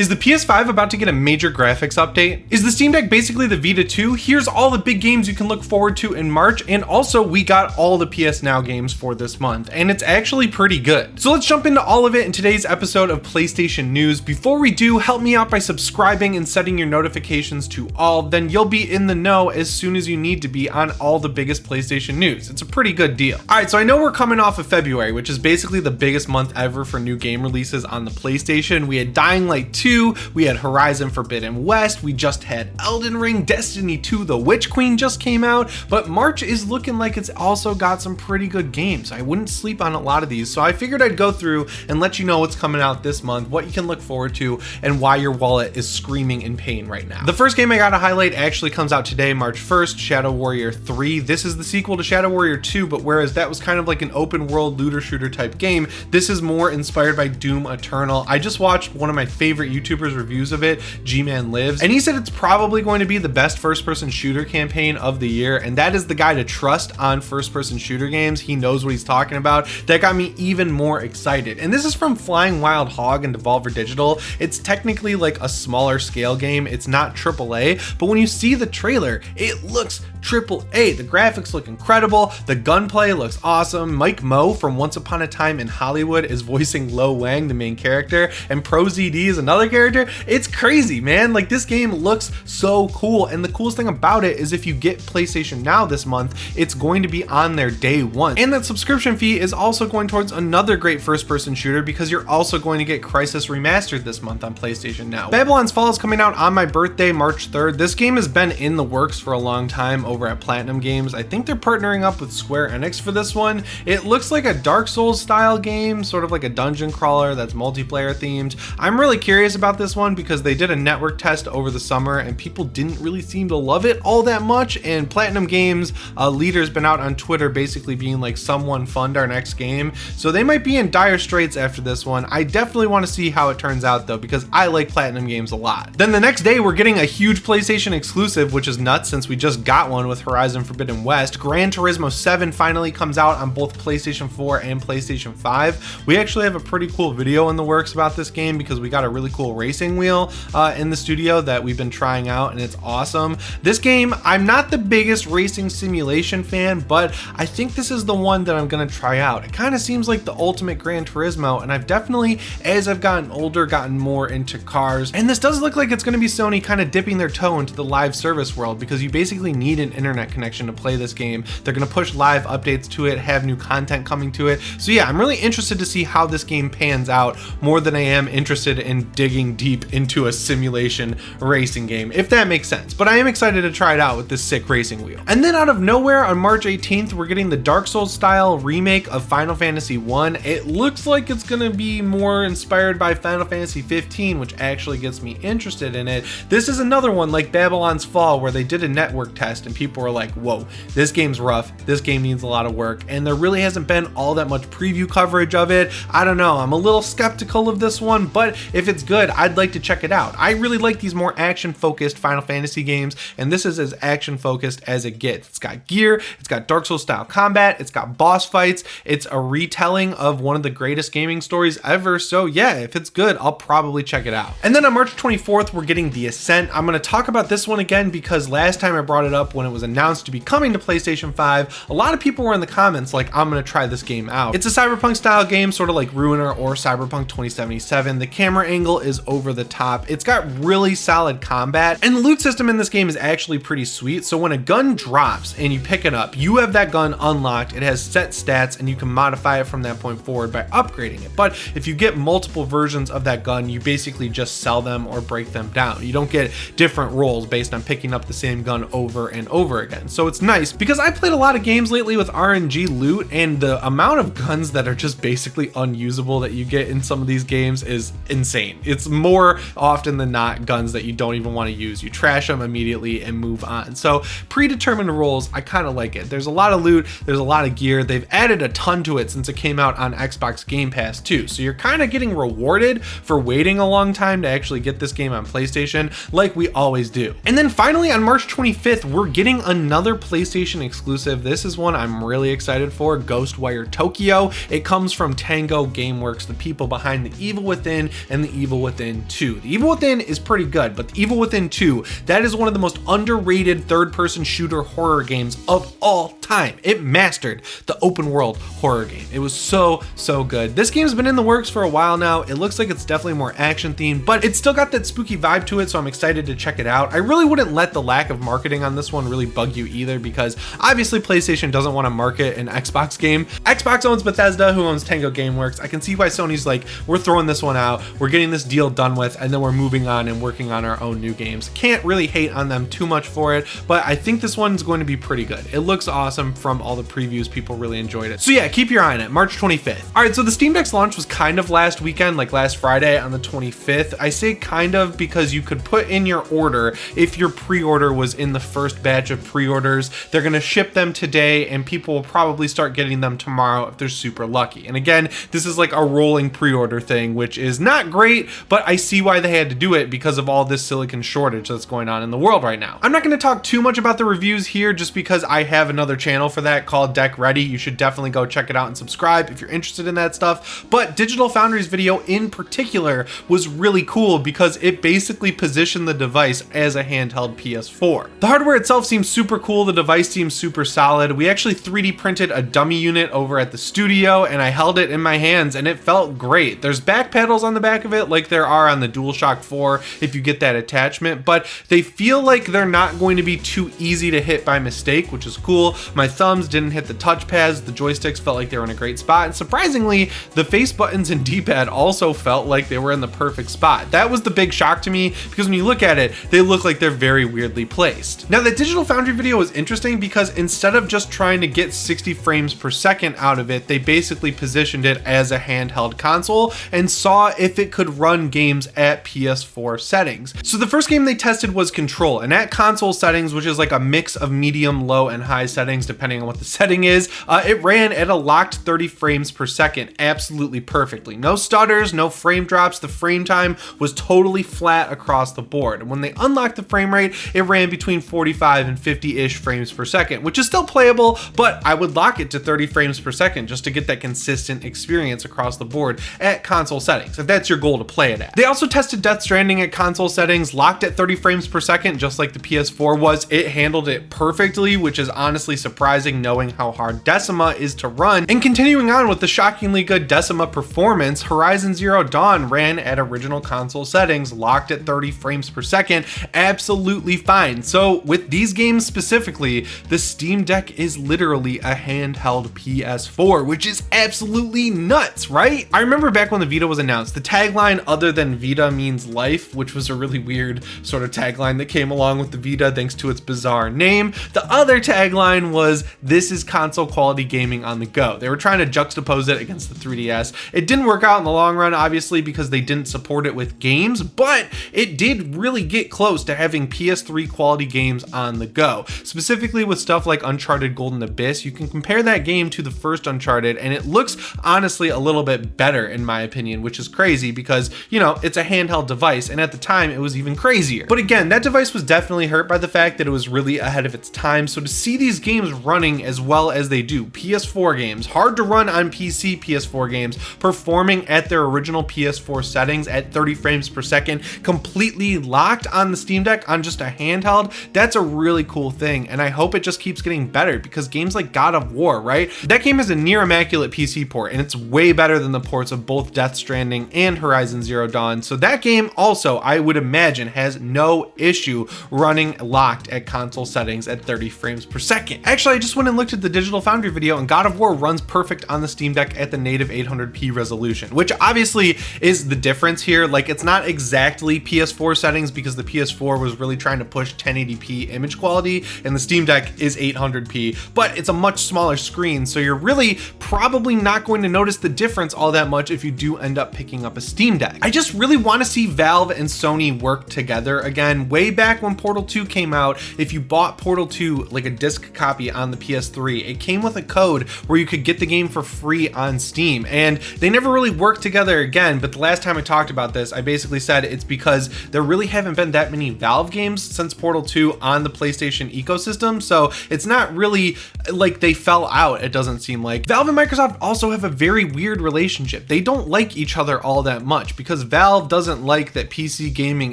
Is the PS5 about to get a major graphics update? Is the Steam Deck basically the Vita 2? Here's all the big games you can look forward to in March, and also we got all the PS Now games for this month, and it's actually pretty good. So let's jump into all of it in today's episode of PlayStation News. Before we do, help me out by subscribing and setting your notifications to all, then you'll be in the know as soon as you need to be on all the biggest PlayStation news. It's a pretty good deal. Alright, so I know we're coming off of February, which is basically the biggest month ever for new game releases on the PlayStation. We had Dying Light 2, we had Horizon Forbidden West, we just had Elden Ring, Destiny 2, The Witch Queen just came out, but March is looking like it's also got some pretty good games. I wouldn't sleep on a lot of these, so I figured I'd go through and let you know what's coming out this month, what you can look forward to, and why your wallet is screaming in pain right now. The first game I gotta highlight actually comes out today, March 1st, Shadow Warrior 3. This is the sequel to Shadow Warrior 2, but whereas that was kind of like an open world looter shooter type game, this is more inspired by Doom Eternal. I just watched one of my favorite YouTubers reviews of it, G-Man Lives, and he said it's probably going to be the best first-person shooter campaign of the year, and that is the guy to trust on first-person shooter games. He knows what he's talking about. That got me even more excited. And this is from Flying Wild Hog and Devolver Digital. It's technically like a smaller scale game. It's not AAA, but when you see the trailer, it looks AAA. The graphics look incredible. The gunplay looks awesome. Mike Moe from Once Upon a Time in Hollywood is voicing Lo Wang, the main character, and ProZD is another character. It's crazy, man. Like, this game looks so cool, and the coolest thing about it is if you get PlayStation Now this month, it's going to be on there day one. And that subscription fee is also going towards another great first-person shooter because you're also going to get Crysis Remastered this month on PlayStation Now. Babylon's Fall is coming out on my birthday, March 3rd. This game has been in the works for a long time over at Platinum Games. I think they're partnering up with Square Enix for this one. It looks like a Dark Souls style game, sort of like a dungeon crawler that's multiplayer themed. I'm really curious about this one because they did a network test over the summer and people didn't really seem to love it all that much, and Platinum Games leader's been out on Twitter basically being like, someone fund our next game. So they might be in dire straits after this one. I definitely want to see how it turns out though, because I like Platinum Games a lot. Then the next day we're getting a huge PlayStation exclusive, which is nuts since we just got one with Horizon Forbidden West. Gran Turismo 7 finally comes out on both PlayStation 4 and PlayStation 5. We actually have a pretty cool video in the works about this game because we got a really cool racing wheel in the studio that we've been trying out, and it's awesome. This game, I'm not the biggest racing simulation fan, but I think this is the one that I'm gonna try out. It kind of seems like the ultimate Gran Turismo, and I've definitely, as I've gotten older, gotten more into cars. And this does look like it's gonna be Sony kind of dipping their toe into the live service world because you basically need an internet connection to play this game. They're gonna push live updates to it, have new content coming to it. So yeah, I'm really interested to see how this game pans out more than I am interested in digging deep into a simulation racing game, if that makes sense. But I am excited to try it out with this sick racing wheel. And then out of nowhere on March 18th, we're getting the Dark Souls style remake of Final Fantasy 1. It looks like it's gonna be more inspired by Final Fantasy 15, which actually gets me interested in it. This is another one like Babylon's Fall where they did a network test and people were like, whoa, this game's rough, this game needs a lot of work, and there really hasn't been all that much preview coverage of it. I don't know, I'm a little skeptical of this one, but if it's good, I'd like to check it out. I really like these more action-focused Final Fantasy games, and this is as action-focused as it gets. It's got gear, it's got Dark Souls style combat, it's got boss fights, it's a retelling of one of the greatest gaming stories ever, so yeah, if it's good, I'll probably check it out. And then on March 24th, we're getting The Ascent. I'm going to talk about this one again because last time I brought it up when it was announced to be coming to PlayStation 5, a lot of people were in the comments like, I'm going to try this game out. It's a cyberpunk style game, sort of like Ruiner or Cyberpunk 2077. The camera angle is over the top. It's got really solid combat, and the loot system in this game is actually pretty sweet. So when a gun drops and you pick it up, you have that gun unlocked. It has set stats and you can modify it from that point forward by upgrading it. But if you get multiple versions of that gun, you basically just sell them or break them down. You don't get different rolls based on picking up the same gun over and over again. So it's nice because I played a lot of games lately with RNG loot, and the amount of guns that are just basically unusable that you get in some of these games is insane. It's more often than not guns that you don't even want to use. You trash them immediately and move on. So predetermined rolls, I kind of like it. There's a lot of loot, there's a lot of gear. They've added a ton to it since it came out on Xbox Game Pass too. So you're kind of getting rewarded for waiting a long time to actually get this game on PlayStation, like we always do. And then finally on March 25th, we're getting getting another PlayStation exclusive. This is one I'm really excited for, Ghostwire Tokyo. It comes from Tango Gameworks, the people behind The Evil Within and The Evil Within 2. The Evil Within is pretty good, but The Evil Within 2, that is one of the most underrated third-person shooter horror games of all time. It mastered the open world horror game. It was so good. This game's been in the works for a while now. It looks like it's definitely more action themed, but it's still got that spooky vibe to it, so I'm excited to check it out. I really wouldn't let the lack of marketing on this one really bug you either, because obviously PlayStation doesn't want to market an Xbox game. Xbox owns Bethesda, who owns Tango Gameworks. I can see why Sony's like, we're throwing this one out, we're getting this deal done with, and then we're moving on and working on our own new games. Can't really hate on them too much for it, but I think this one's going to be pretty good. It looks awesome from all the previews. People really enjoyed it. So yeah, keep your eye on it, March 25th. All right, so the Steam Deck's launch was kind of last weekend, like last Friday on the 25th. I say kind of because you could put in your order if your pre-order was in the first batch of pre-orders. They're gonna ship them today and people will probably start getting them tomorrow if they're super lucky. And again, this is like a rolling pre-order thing, which is not great, but I see why they had to do it because of all this silicon shortage that's going on in the world right now. I'm not gonna talk too much about the reviews here just because I have another channel for that called Deck Ready. You should definitely go check it out and subscribe if you're interested in that stuff. But Digital Foundry's video in particular was really cool because it basically positioned the device as a handheld PS4. The hardware itself seems super cool. The device seems super solid. We actually 3D printed a dummy unit over at the studio and I held it in my hands and it felt great. There's back pedals on the back of it like there are on the DualShock 4 if you get that attachment, but they feel like they're not going to be too easy to hit by mistake, which is cool. My thumbs didn't hit the touch pads. The joysticks felt like they were in a great spot, and surprisingly, the face buttons and D-pad also felt like they were in the perfect spot. That was the big shock to me because when you look at it, they look like they're very weirdly placed. Now, the Digital Foundry video was interesting because instead of just trying to get 60 frames per second out of it, they basically positioned it as a handheld console and saw if it could run games at PS4 settings. So the first game they tested was Control, and at console settings, which is like a mix of medium, low, and high settings depending on what the setting is, it ran at a locked 30 frames per second absolutely perfectly. No stutters, no frame drops. The frame time was totally flat across the board. And when they unlocked the frame rate, it ran between 45 and 50-ish frames per second, which is still playable, but I would lock it to 30 frames per second just to get that consistent experience across the board at console settings, if that's your goal to play it at. They also tested Death Stranding at console settings, locked at 30 frames per second, just like the PS4 was. It handled it perfectly, which is honestly surprising knowing how hard Decima is to run. And continuing on with the shockingly good Decima performance, Horizon Zero Dawn ran at original console settings, locked at 30 frames per second, absolutely fine. So with these games specifically, the Steam Deck is literally a handheld PS4, which is absolutely nuts, right? I remember back when the Vita was announced, the tagline "other than Vita means life," which was a really weird sort of tagline that came along with the Vita thanks to its bizarre name. The other tagline was "this is console quality gaming on the go." They were trying to juxtapose it against the 3DS. It didn't work out in the long run, obviously, because they didn't support it with games, but it did really get close to having PS3 quality games on the go. Specifically with stuff like Uncharted Golden Abyss, you can compare that game to the first Uncharted and it looks honestly a little bit better in my opinion, which is crazy because, you know, it's a handheld device and at the time it was even crazier. But again, that device was definitely hurt by the fact that it was really ahead of its time, so to see these games running as well as they do, PS4 games, hard to run on PC PS4 games, performing at their original PS4 settings at 30 frames per second, completely locked on the Steam Deck on just a handheld, that's a really cool thing, and I hope it just keeps getting better because games like God of War, right? That game has a near immaculate PC port and it's way better than the ports of both Death Stranding and Horizon Zero Dawn, so that game also, I would imagine, has no issue running locked at console settings at 30 frames per second. Actually, I just went and looked at the Digital Foundry video and God of War runs perfect on the Steam Deck at the native 800p resolution, which obviously is the difference here. Like, it's not exactly PS4 settings because the PS4 was really trying to push 1080p image quality and the Steam Deck is 800p, but it's a much smaller screen, so you're really probably not going to notice the difference all that much if you do end up picking up a Steam Deck. I just really want to see Valve and Sony work together again. Way back when Portal 2 came out, if you bought Portal 2 like a disc copy on the PS3, it came with a code where you could get the game for free on Steam, and they never really worked together again. But the last time I talked about this, I basically said it's because there really haven't been that many Valve games since Portal 2 on the PlayStation PlayStation ecosystem, so it's not really like they fell out, it doesn't seem like. Valve and Microsoft also have a very weird relationship. They don't like each other all that much because Valve doesn't like that PC gaming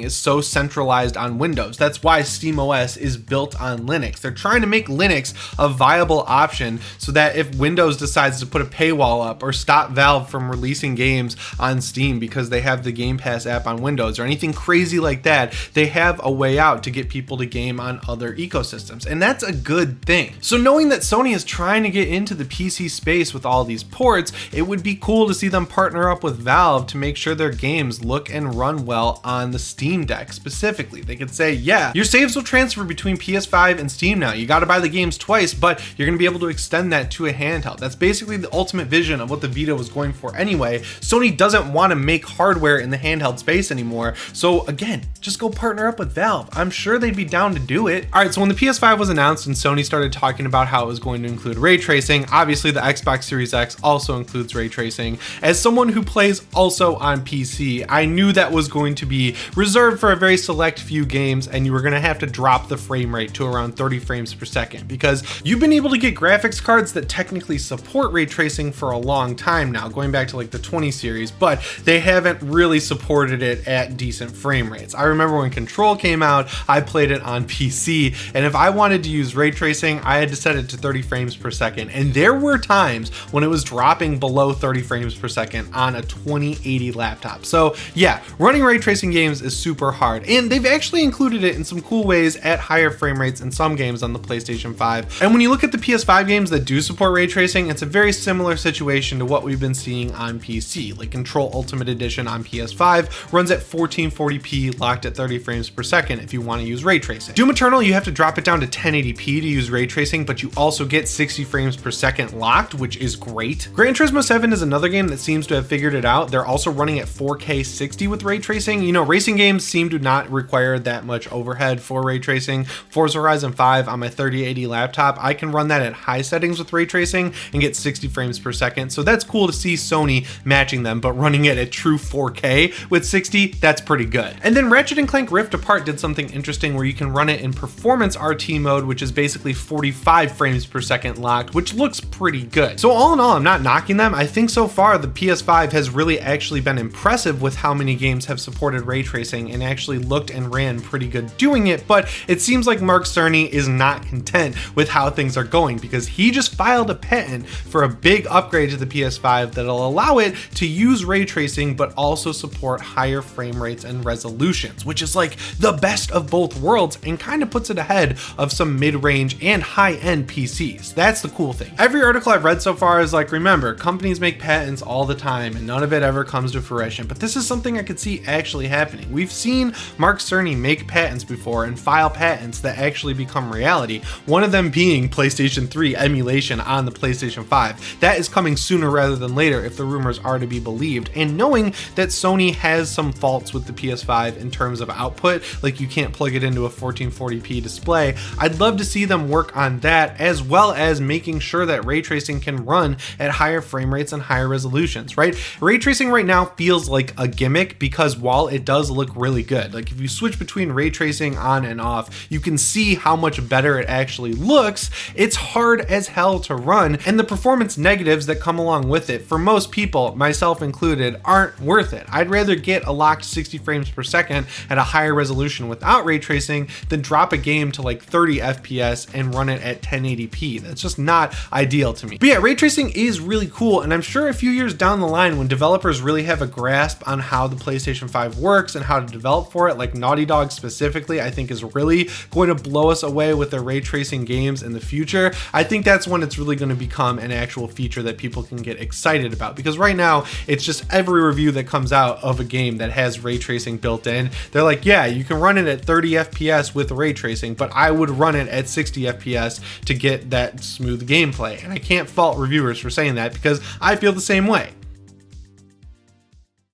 is so centralized on Windows. That's why SteamOS is built on Linux. They're trying to make Linux a viable option so that if Windows decides to put a paywall up or stop Valve from releasing games on Steam because they have the Game Pass app on Windows or anything crazy like that, they have a way out to get people to game on other ecosystems, and that's a good thing. So knowing that Sony is trying to get into the PC space with all these ports, it would be cool to see them partner up with Valve to make sure their games look and run well on the Steam Deck specifically. They could say, yeah, your saves will transfer between PS5 and Steam now. You got to buy the games twice, but you're going to be able to extend that to a handheld. That's basically the ultimate vision of what the Vita was going for anyway. Sony doesn't want to make hardware in the handheld space anymore. So again, just go partner up with Valve. I'm sure they'd be down to do it. All right, so when the PS5 was announced and Sony started talking about how it was going to include ray tracing, obviously the Xbox Series X also includes ray tracing. As someone who plays also on PC, I knew that was going to be reserved for a very select few games, and you were going to have to drop the frame rate to around 30 frames per second because you've been able to get graphics cards that technically support ray tracing for a long time now, going back to like the 20 series, but they haven't really supported it at decent frame rates. I remember when Control came out, I played it on PC, and if I wanted to use ray tracing, I had to set it to 30 frames per second, and there were times when it was dropping below 30 frames per second on a 2080 laptop. So yeah, running ray tracing games is super hard, and they've actually included it in some cool ways at higher frame rates in some games on the PlayStation 5. And when you look at the PS5 games that do support ray tracing, it's a very similar situation to what we've been seeing on PC. Like Control Ultimate Edition on PS5 runs at 1440p locked at 30 frames per second if you want to use ray tracing. Doom Eternal, you have to drop it down to 1080p to use ray tracing, but you also get 60 frames per second locked, which is great. Gran Turismo 7 is another game that seems to have figured it out. They're also running at 4K 60 with ray tracing. You know, racing games seem to not require that much overhead for ray tracing. Forza Horizon 5 on my 3080 laptop, I can run that at high settings with ray tracing and get 60 frames per second. So that's cool to see Sony matching them, but running it at true 4K with 60, that's pretty good. And then Ratchet & Clank Rift Apart did something interesting where you can run it in performance RT mode, which is basically 45 frames per second locked, which looks pretty good. So all in all, I'm not knocking them. I think so far the PS5 has really actually been impressive with how many games have supported ray tracing and actually looked and ran pretty good doing it, but it seems like Mark Cerny is not content with how things are going because he just filed a patent for a big upgrade to the PS5 that'll allow it to use ray tracing but also support higher frame rates and resolutions, which is like the best of both worlds and kind of puts it ahead of some mid-range and high-end PCs. That's the cool thing. Every article I've read so far is like, remember, companies make patents all the time and none of it ever comes to fruition, but this is something I could see actually happening. We've seen Mark Cerny make patents before and file patents that actually become reality, one of them being PlayStation 3 emulation on the PlayStation 5. That is coming sooner rather than later if the rumors are to be believed, and knowing that Sony has some faults with the PS5 in terms of output, like you can't plug it into a 1440p display, I'd love to see them work on that, as well as making sure that ray tracing can run at higher frame rates and higher resolutions, right? Ray tracing right now feels like a gimmick because while it does look really good, like if you switch between ray tracing on and off, you can see how much better it actually looks. It's hard as hell to run, and the performance negatives that come along with it, for most people, myself included, aren't worth it. I'd rather get a locked 60 frames per second at a higher resolution without ray tracing than drop a game to like 30 FPS and run it at 1080p. That's just not ideal to me. But yeah, ray tracing is really cool, and I'm sure a few years down the line when developers really have a grasp on how the PlayStation 5 works and how to develop for it, like Naughty Dog specifically, I think is really going to blow us away with their ray tracing games in the future. I think that's when it's really going to become an actual feature that people can get excited about, because right now it's just every review that comes out of a game that has ray tracing built in, they're like, yeah, you can run it at 30 FPS with ray tracing, but I would run it at 60 FPS to get that smooth gameplay. And I can't fault reviewers for saying that because I feel the same way.